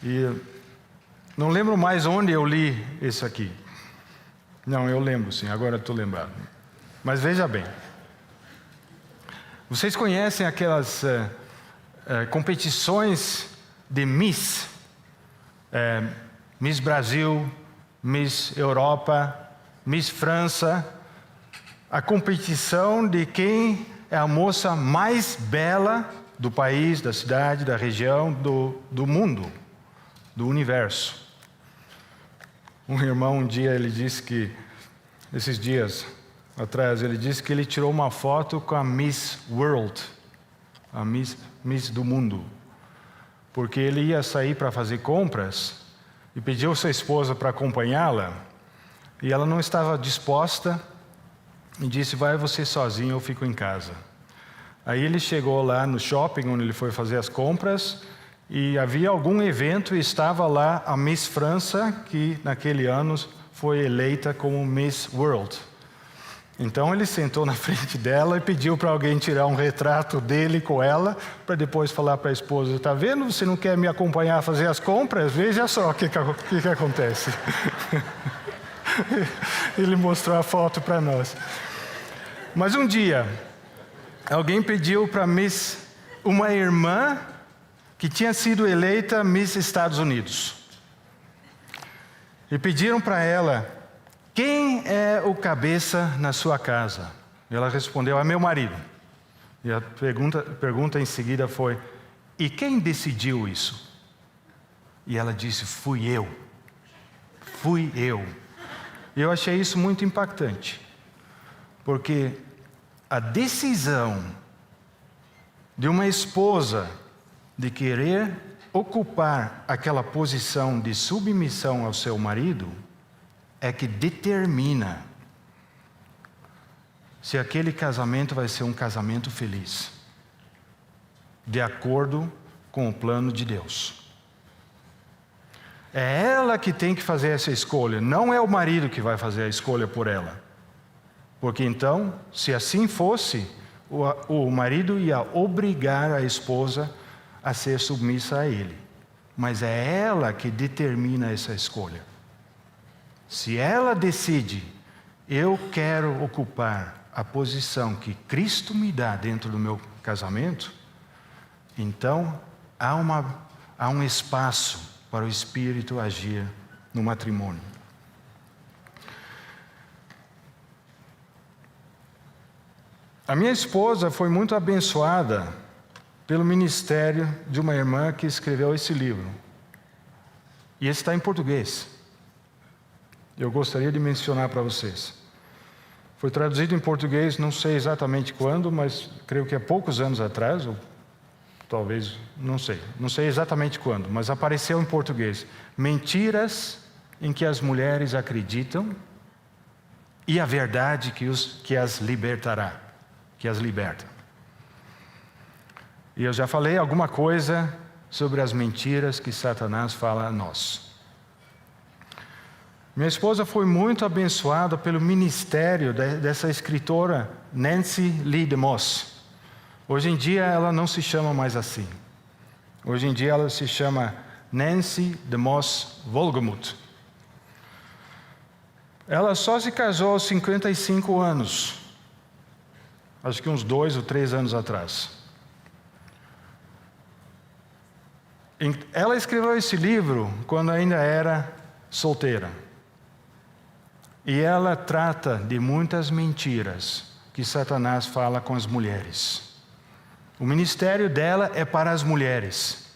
E não lembro mais onde eu li isso aqui. Não, eu lembro sim, agora estou lembrado. Mas veja bem. Vocês conhecem aquelas competições de Miss? Miss Brasil, Miss Europa, Miss França. A competição de quem é a moça mais bela do país, da cidade, da região, do mundo, do universo. Um irmão um dia, ele disse que, esses dias atrás, ele disse que ele tirou uma foto com a Miss World, a Miss do mundo, porque ele ia sair para fazer compras e pediu sua esposa para acompanhá-la, e ela não estava disposta e disse: vai você sozinho, eu fico em casa. Aí ele chegou lá no shopping onde ele foi fazer as compras e havia algum evento e estava lá a Miss França, que naquele ano foi eleita como Miss World. Então ele sentou na frente dela e pediu para alguém tirar um retrato dele com ela, para depois falar para a esposa: está vendo, você não quer me acompanhar a fazer as compras? Veja só o que acontece. Ele mostrou a foto para nós. Mas um dia, alguém pediu para uma irmã que tinha sido eleita Miss Estados Unidos. E pediram para ela: quem é o cabeça na sua casa? E ela respondeu: é meu marido. E a pergunta em seguida foi: e quem decidiu isso? E ela disse: fui eu. Fui eu. E eu achei isso muito impactante, porque a decisão de uma esposa de querer ocupar aquela posição de submissão ao seu marido é que determina se aquele casamento vai ser um casamento feliz, de acordo com o plano de Deus. É ela que tem que fazer essa escolha, não é o marido que vai fazer a escolha por ela. Porque então, se assim fosse, o marido ia obrigar a esposa a ser submissa a ele. Mas é ela que determina essa escolha. Se ela decide: eu quero ocupar a posição que Cristo me dá dentro do meu casamento, então há um espaço para o Espírito agir no matrimônio. A minha esposa foi muito abençoada pelo ministério de uma irmã que escreveu esse livro. E esse está em português. Eu gostaria de mencionar para vocês. Foi traduzido em português, não sei exatamente quando, mas creio que há poucos anos atrás, ou talvez, não sei exatamente quando, mas apareceu em português. Mentiras em que as mulheres acreditam e a verdade que as libertará, que as liberta. E eu já falei alguma coisa sobre as mentiras que Satanás fala a nós. Minha esposa foi muito abençoada pelo ministério dessa escritora Nancy Lee DeMoss. Hoje em dia ela não se chama mais assim. Hoje em dia ela se chama Nancy DeMoss Wolgemuth. Ela só se casou aos 55 anos. Acho que uns 2 ou 3 anos atrás. Ela escreveu esse livro quando ainda era solteira. E ela trata de muitas mentiras que Satanás fala com as mulheres. O ministério dela é para as mulheres.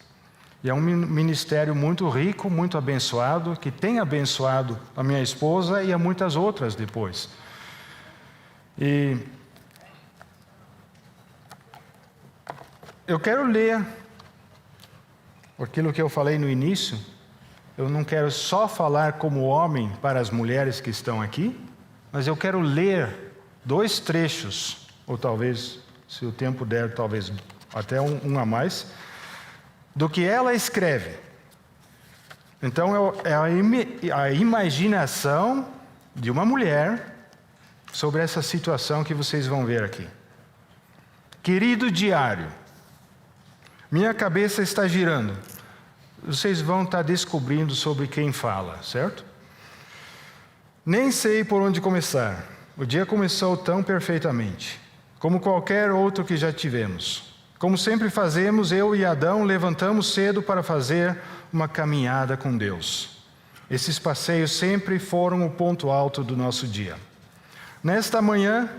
E é um ministério muito rico, muito abençoado, que tem abençoado a minha esposa e a muitas outras depois. E eu quero ler aquilo que eu falei no início. Eu não quero só falar como homem para as mulheres que estão aqui, mas eu quero ler 2 trechos, ou talvez, se o tempo der, talvez até um a mais, do que ela escreve. Então é a imaginação de uma mulher sobre essa situação que vocês vão ver aqui. Querido diário, minha cabeça está girando. Vocês vão estar descobrindo sobre quem fala, certo? Nem sei por onde começar. O dia começou tão perfeitamente, como qualquer outro que já tivemos. Como sempre fazemos, eu e Adão levantamos cedo para fazer uma caminhada com Deus. Esses passeios sempre foram o ponto alto do nosso dia. Nesta manhã,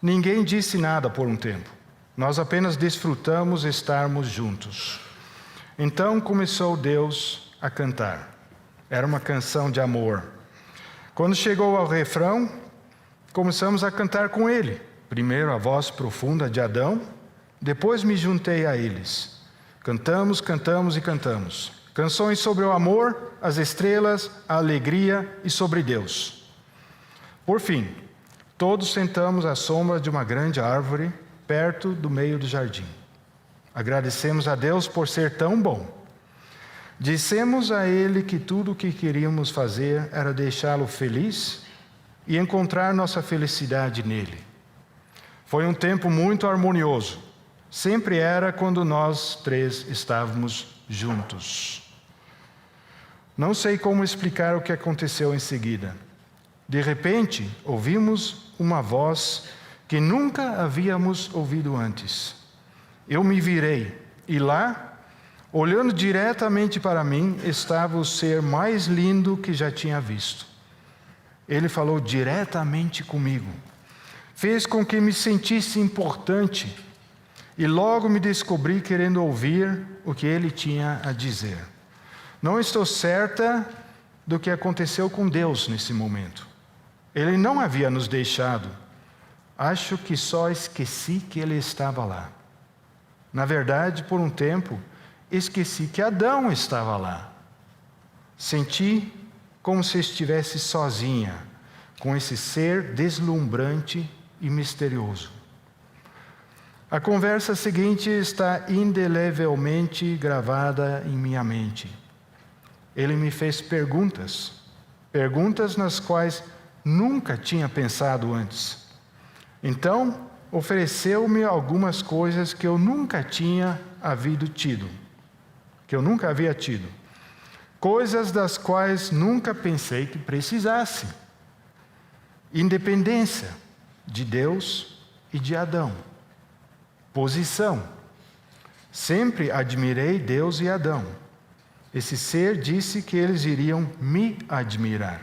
ninguém disse nada por um tempo. Nós apenas desfrutamos estarmos juntos. Então começou Deus a cantar. Era uma canção de amor. Quando chegou ao refrão, começamos a cantar com ele. Primeiro a voz profunda de Adão, depois me juntei a eles. Cantamos, cantamos e cantamos. Canções sobre o amor, as estrelas, a alegria e sobre Deus. Por fim, todos sentamos à sombra de uma grande árvore, perto do meio do jardim. Agradecemos a Deus por ser tão bom. Dissemos a Ele que tudo o que queríamos fazer era deixá-lo feliz e encontrar nossa felicidade nele. Foi um tempo muito harmonioso. Sempre era quando nós três estávamos juntos. Não sei como explicar o que aconteceu em seguida. De repente, ouvimos uma voz que nunca havíamos ouvido antes. Eu me virei e lá, olhando diretamente para mim, estava o ser mais lindo que já tinha visto. Ele falou diretamente comigo. Fez com que me sentisse importante e logo me descobri querendo ouvir o que ele tinha a dizer. Não estou certa do que aconteceu com Deus nesse momento. Ele não havia nos deixado. Acho que só esqueci que ele estava lá. Na verdade, por um tempo, esqueci que Adão estava lá. Senti como se estivesse sozinha, com esse ser deslumbrante e misterioso. A conversa seguinte está indelevelmente gravada em minha mente. Ele me fez perguntas nas quais nunca tinha pensado antes. Então, ofereceu-me algumas coisas que eu nunca havia tido. Coisas das quais nunca pensei que precisasse. Independência de Deus e de Adão. Posição. Sempre admirei Deus e Adão. Esse ser disse que eles iriam me admirar.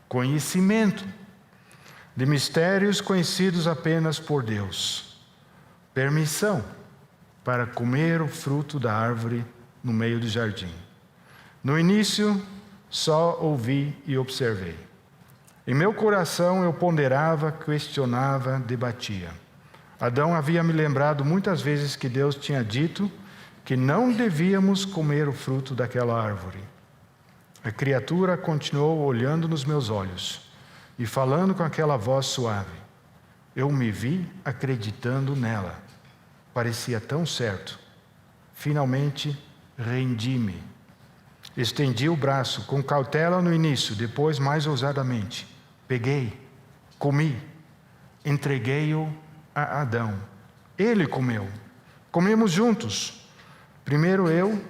Conhecimento de mistérios conhecidos apenas por Deus. Permissão para comer o fruto da árvore no meio do jardim. No início, só ouvi e observei. Em meu coração eu ponderava, questionava, debatia. Adão havia me lembrado muitas vezes que Deus tinha dito que não devíamos comer o fruto daquela árvore. A criatura continuou olhando nos meus olhos e falando com aquela voz suave. Eu me vi acreditando nela. Parecia tão certo. Finalmente, rendi-me. Estendi o braço, com cautela no início, depois mais ousadamente. Peguei, comi, entreguei-o a Adão. Ele comeu. Comemos juntos. Primeiro eu,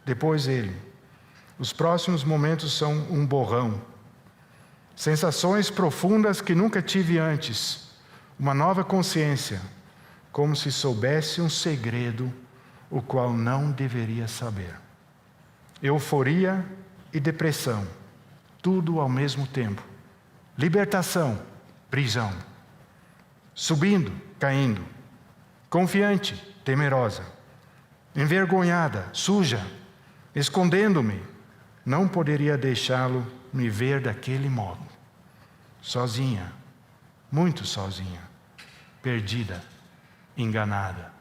depois ele. Os próximos momentos são um borrão. Sensações profundas que nunca tive antes. Uma nova consciência, como se soubesse um segredo, o qual não deveria saber. Euforia e depressão, tudo ao mesmo tempo. Libertação, prisão. Subindo, caindo. Confiante, temerosa. Envergonhada, suja. Escondendo-me. Não poderia deixá-lo me ver daquele modo. Sozinha, muito sozinha. Perdida, enganada.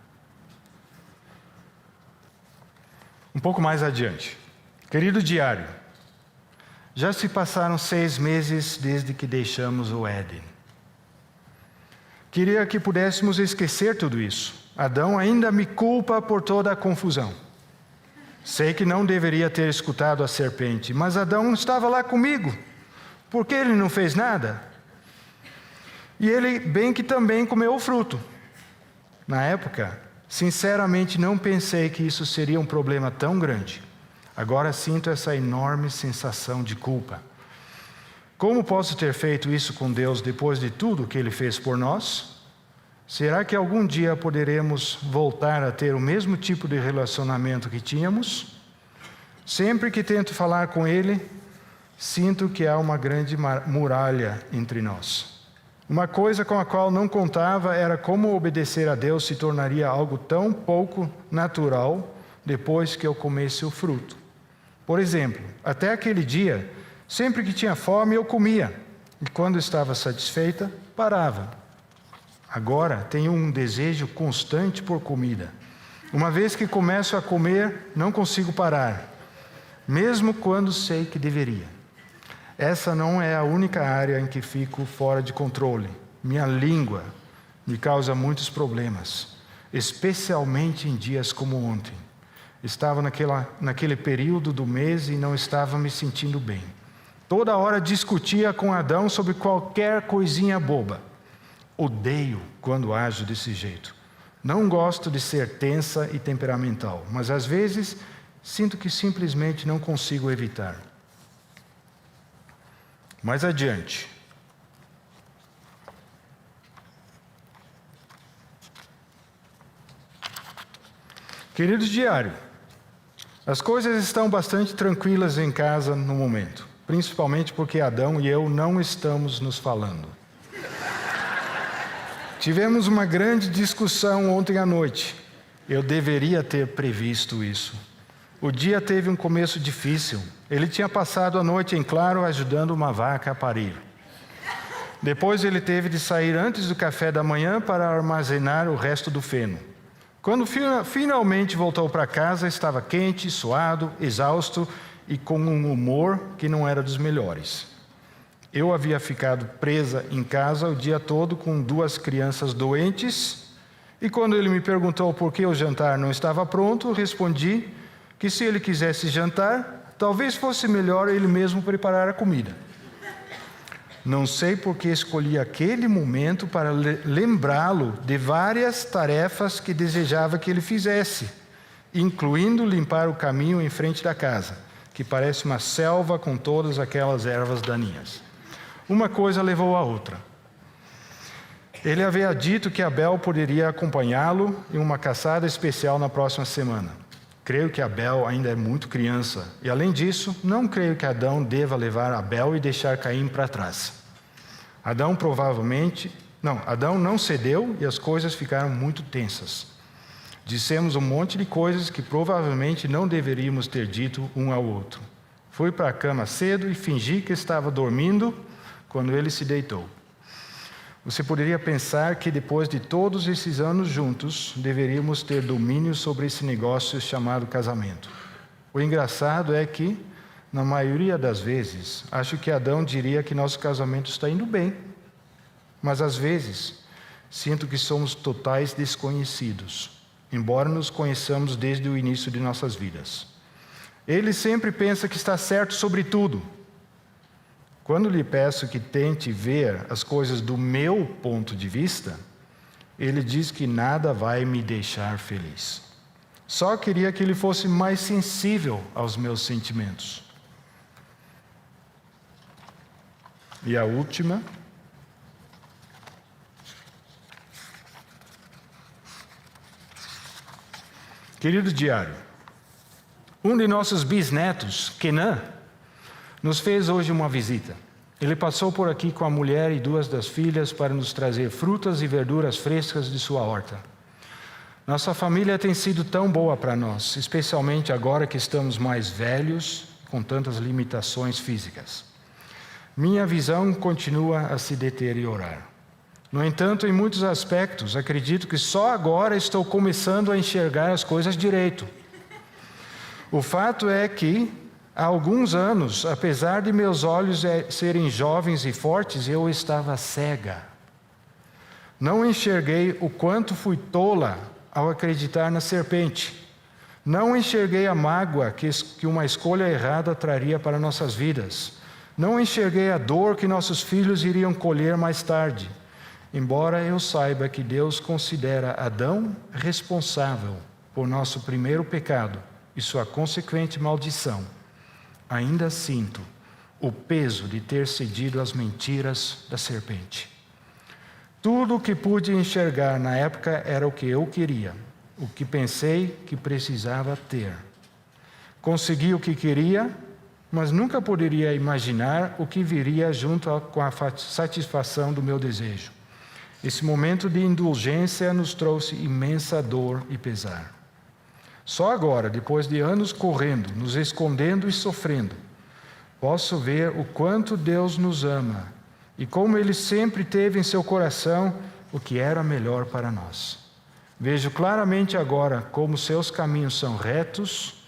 Um pouco mais adiante. Querido diário, já se passaram 6 meses desde que deixamos o Éden. Queria que pudéssemos esquecer tudo isso. Adão ainda me culpa por toda a confusão. Sei que não deveria ter escutado a serpente, mas Adão estava lá comigo. Por que ele não fez nada? E ele bem que também comeu o fruto. Na época, sinceramente não pensei que isso seria um problema tão grande. Agora sinto essa enorme sensação de culpa. Como posso ter feito isso com Deus depois de tudo que Ele fez por nós? Será que algum dia poderemos voltar a ter o mesmo tipo de relacionamento que tínhamos? Sempre que tento falar com Ele, sinto que há uma grande muralha entre nós. Uma coisa com a qual não contava era como obedecer a Deus se tornaria algo tão pouco natural depois que eu comesse o fruto. Por exemplo, até aquele dia, sempre que tinha fome eu comia, e quando estava satisfeita, parava. Agora tenho um desejo constante por comida. Uma vez que começo a comer, não consigo parar, mesmo quando sei que deveria. Essa não é a única área em que fico fora de controle. Minha língua me causa muitos problemas, especialmente em dias como ontem. Estava naquele período do mês e não estava me sentindo bem. Toda hora discutia com Adão sobre qualquer coisinha boba. Odeio quando ajo desse jeito. Não gosto de ser tensa e temperamental, mas às vezes sinto que simplesmente não consigo evitar. Mais adiante. Queridos diário, as coisas estão bastante tranquilas em casa no momento, principalmente porque Adão e eu não estamos nos falando. Tivemos uma grande discussão ontem à noite. Eu deveria ter previsto isso. O dia teve um começo difícil. Ele tinha passado a noite em claro ajudando uma vaca a parir. Depois ele teve de sair antes do café da manhã para armazenar o resto do feno. Quando finalmente voltou para casa, estava quente, suado, exausto e com um humor que não era dos melhores. Eu havia ficado presa em casa o dia todo com 2 crianças doentes, e quando ele me perguntou por que o jantar não estava pronto, respondi que se ele quisesse jantar, talvez fosse melhor ele mesmo preparar a comida. Não sei por que escolhi aquele momento para lembrá-lo de várias tarefas que desejava que ele fizesse, incluindo limpar o caminho em frente da casa, que parece uma selva com todas aquelas ervas daninhas. Uma coisa levou a outra. Ele havia dito que Abel poderia acompanhá-lo em uma caçada especial na próxima semana. Creio que Abel ainda é muito criança, e além disso, não creio que Adão deva levar Abel e deixar Caim para trás. Adão não cedeu e as coisas ficaram muito tensas. Dissemos um monte de coisas que provavelmente não deveríamos ter dito um ao outro. Fui para a cama cedo e fingi que estava dormindo quando ele se deitou. Você poderia pensar que depois de todos esses anos juntos, deveríamos ter domínio sobre esse negócio chamado casamento. O engraçado é que, na maioria das vezes, acho que Adão diria que nosso casamento está indo bem. Mas às vezes, sinto que somos totais desconhecidos, embora nos conheçamos desde o início de nossas vidas. Ele sempre pensa que está certo sobre tudo. Quando lhe peço que tente ver as coisas do meu ponto de vista, ele diz que nada vai me deixar feliz. Só queria que ele fosse mais sensível aos meus sentimentos. E a última. Querido diário, um de nossos bisnetos, Kenan, nos fez hoje uma visita. Ele passou por aqui com a mulher e 2 das filhas para nos trazer frutas e verduras frescas de sua horta. Nossa família tem sido tão boa para nós, especialmente agora que estamos mais velhos, com tantas limitações físicas. Minha visão continua a se deteriorar. No entanto, em muitos aspectos, acredito que só agora estou começando a enxergar as coisas direito. O fato é que, há alguns anos, apesar de meus olhos serem jovens e fortes, eu estava cega. Não enxerguei o quanto fui tola ao acreditar na serpente. Não enxerguei a mágoa que uma escolha errada traria para nossas vidas. Não enxerguei a dor que nossos filhos iriam colher mais tarde. Embora eu saiba que Deus considera Adão responsável por nosso primeiro pecado e sua consequente maldição, ainda sinto o peso de ter cedido às mentiras da serpente. Tudo o que pude enxergar na época era o que eu queria, o que pensei que precisava ter. Consegui o que queria, mas nunca poderia imaginar o que viria junto com a satisfação do meu desejo. Esse momento de indulgência nos trouxe imensa dor e pesar. Só agora, depois de anos correndo, nos escondendo e sofrendo, posso ver o quanto Deus nos ama e como Ele sempre teve em seu coração o que era melhor para nós. Vejo claramente agora como seus caminhos são retos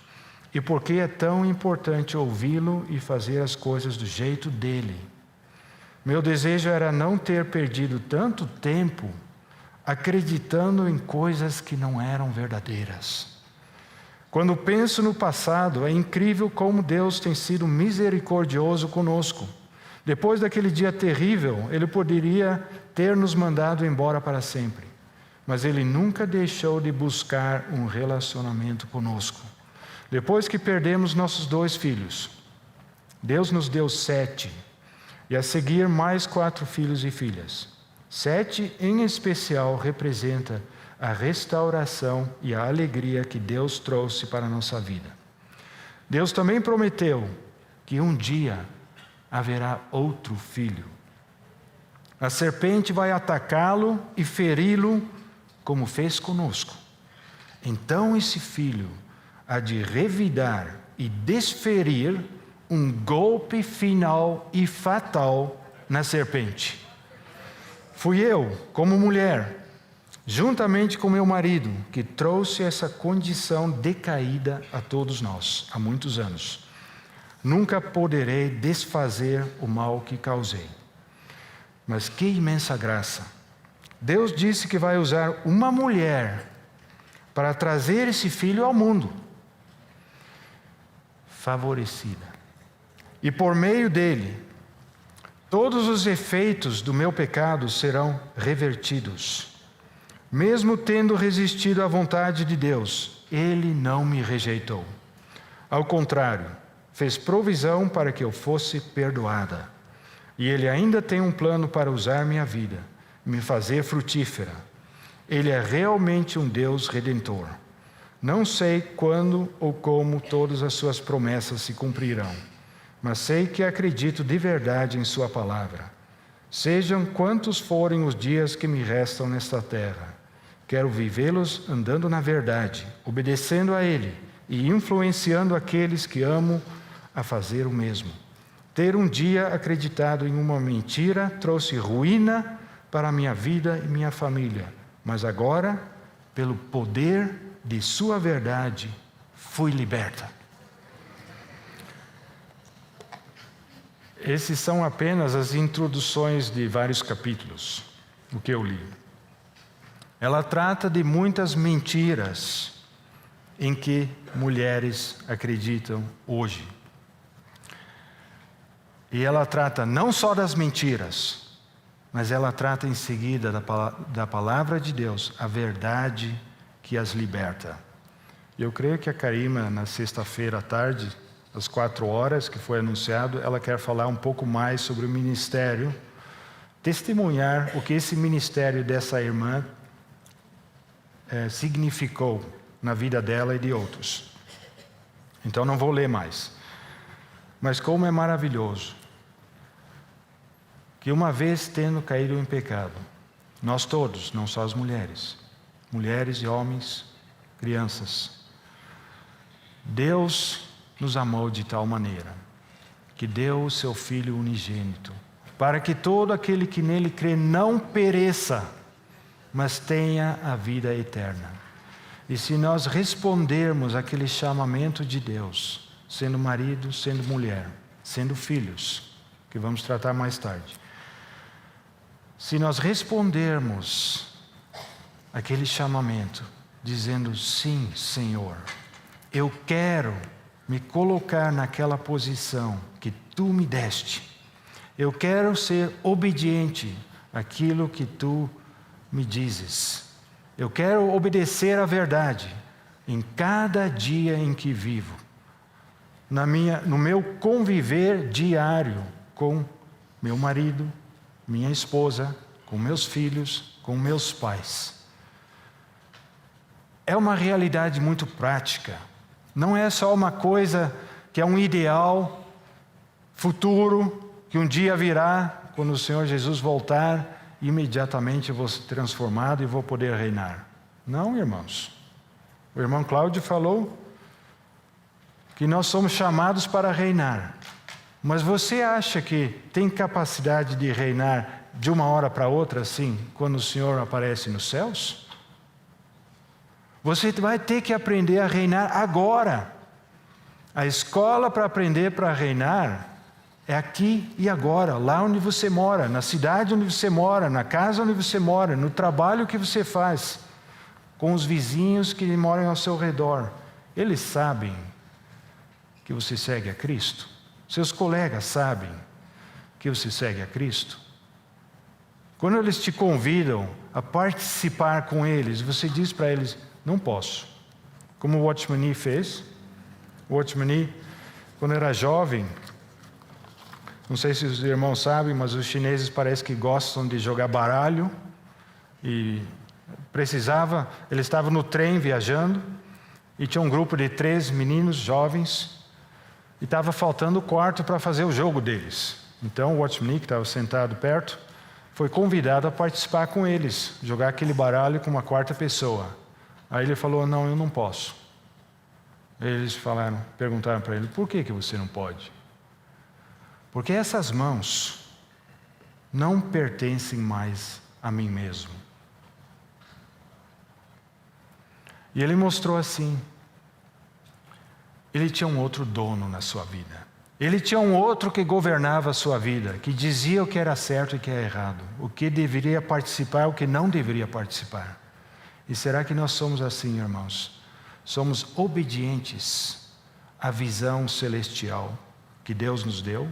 e por que é tão importante ouvi-lo e fazer as coisas do jeito dele. Meu desejo era não ter perdido tanto tempo acreditando em coisas que não eram verdadeiras. Quando penso no passado, é incrível como Deus tem sido misericordioso conosco. Depois daquele dia terrível, Ele poderia ter nos mandado embora para sempre. Mas Ele nunca deixou de buscar um relacionamento conosco. Depois que perdemos nossos 2 filhos, Deus nos deu 7. E a seguir mais 4 filhos e filhas. 7 em especial representa a restauração e a alegria que Deus trouxe para a nossa vida. Deus também prometeu que um dia haverá outro filho. A serpente vai atacá-lo e feri-lo como fez conosco. Então esse filho há de revidar e desferir um golpe final e fatal na serpente. Fui eu, como mulher, juntamente com meu marido, que trouxe essa condição decaída a todos nós, há muitos anos. Nunca poderei desfazer o mal que causei. Mas que imensa graça! Deus disse que vai usar uma mulher para trazer esse filho ao mundo, favorecida. E por meio dele, todos os efeitos do meu pecado serão revertidos. Mesmo tendo resistido à vontade de Deus, Ele não me rejeitou. Ao contrário, fez provisão para que eu fosse perdoada. E Ele ainda tem um plano para usar minha vida, me fazer frutífera. Ele é realmente um Deus redentor. Não sei quando ou como todas as suas promessas se cumprirão, mas sei que acredito de verdade em sua palavra. Sejam quantos forem os dias que me restam nesta terra, quero vivê-los andando na verdade, obedecendo a Ele e influenciando aqueles que amo a fazer o mesmo. Ter um dia acreditado em uma mentira trouxe ruína para a minha vida e minha família, mas agora, pelo poder de sua verdade, fui liberta. Esses são apenas as introduções de vários capítulos, o que eu li. Ela trata de muitas mentiras em que mulheres acreditam hoje. E ela trata não só das mentiras, mas ela trata em seguida da palavra de Deus, a verdade que as liberta. Eu creio que a Karima, na sexta-feira à tarde, às 4h, que foi anunciado, ela quer falar um pouco mais sobre o ministério, testemunhar o que esse ministério dessa irmã significou na vida dela e de outros. Então não vou ler mais. Mas como é maravilhoso que uma vez tendo caído em pecado, nós todos, não só as mulheres e homens, crianças, Deus nos amou de tal maneira que deu o seu Filho unigênito, para que todo aquele que nele crê não pereça, mas tenha a vida eterna. E se nós respondermos àquele chamamento de Deus, sendo marido, sendo mulher, sendo filhos, que vamos tratar mais tarde, se nós respondermos àquele chamamento, dizendo: sim, Senhor, eu quero me colocar naquela posição que Tu me deste. Eu quero ser obediente àquilo que Tu me dizes. Eu quero obedecer à verdade em cada dia em que vivo. no meu conviver diário com meu marido, minha esposa, com meus filhos, com meus pais. É uma realidade muito prática. Não é só uma coisa que é um ideal futuro, que um dia virá, quando o Senhor Jesus voltar, imediatamente eu vou ser transformado e vou poder reinar. Não, irmãos. O irmão Cláudio falou que nós somos chamados para reinar. Mas você acha que tem capacidade de reinar de uma hora para outra, assim, quando o Senhor aparece nos céus? Você vai ter que aprender a reinar agora. A escola para aprender para reinar é aqui e agora, lá onde você mora, na cidade onde você mora, na casa onde você mora, no trabalho que você faz, com os vizinhos que moram ao seu redor. Eles sabem que você segue a Cristo? Seus colegas sabem que você segue a Cristo? Quando eles te convidam a participar com eles, você diz para eles, não posso. Como o Watchman Nee fez. O Watchman Nee, quando era jovem, não sei se os irmãos sabem, mas os chineses parece que gostam de jogar baralho. E ele estava no trem viajando, e tinha um grupo de 3 meninos jovens, e estava faltando o quarto para fazer o jogo deles. Então o Watchman Nee, que estava sentado perto, foi convidado a participar com eles, jogar aquele baralho com uma 4ª pessoa. Aí ele falou, não, eu não posso. Eles perguntaram para ele, por que você não pode? Porque essas mãos não pertencem mais a mim mesmo. E ele mostrou assim, ele tinha um outro dono na sua vida. Ele tinha um outro que governava a sua vida, que dizia o que era certo e o que era errado, o que deveria participar, o que não deveria participar. E será que nós somos assim, irmãos? Somos obedientes à visão celestial que Deus nos deu?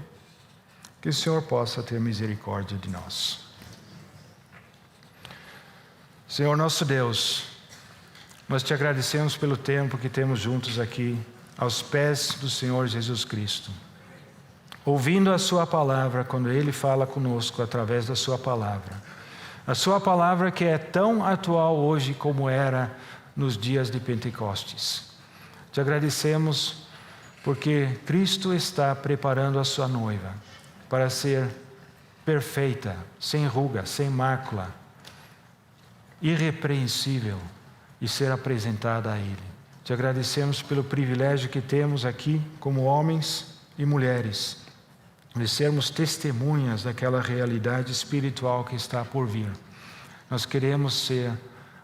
Que o Senhor possa ter misericórdia de nós. Senhor nosso Deus, nós te agradecemos pelo tempo que temos juntos aqui, aos pés do Senhor Jesus Cristo. Ouvindo a sua palavra, quando Ele fala conosco através da sua palavra. A sua palavra que é tão atual hoje como era nos dias de Pentecostes. Te agradecemos porque Cristo está preparando a sua noiva para ser perfeita, sem ruga, sem mácula, irrepreensível e ser apresentada a Ele. Te agradecemos pelo privilégio que temos aqui como homens e mulheres de sermos testemunhas daquela realidade espiritual que está por vir. Nós queremos ser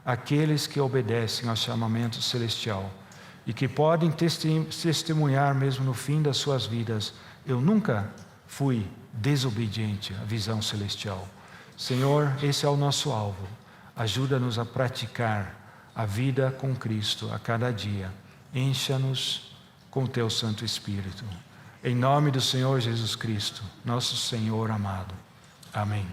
aqueles que obedecem ao chamamento celestial e que podem testemunhar mesmo no fim das suas vidas. Eu nunca fui desobediente à visão celestial. Senhor, esse é o nosso alvo. Ajuda-nos a praticar a vida com Cristo a cada dia. Encha-nos com o Teu Santo Espírito. Em nome do Senhor Jesus Cristo, nosso Senhor amado. Amém.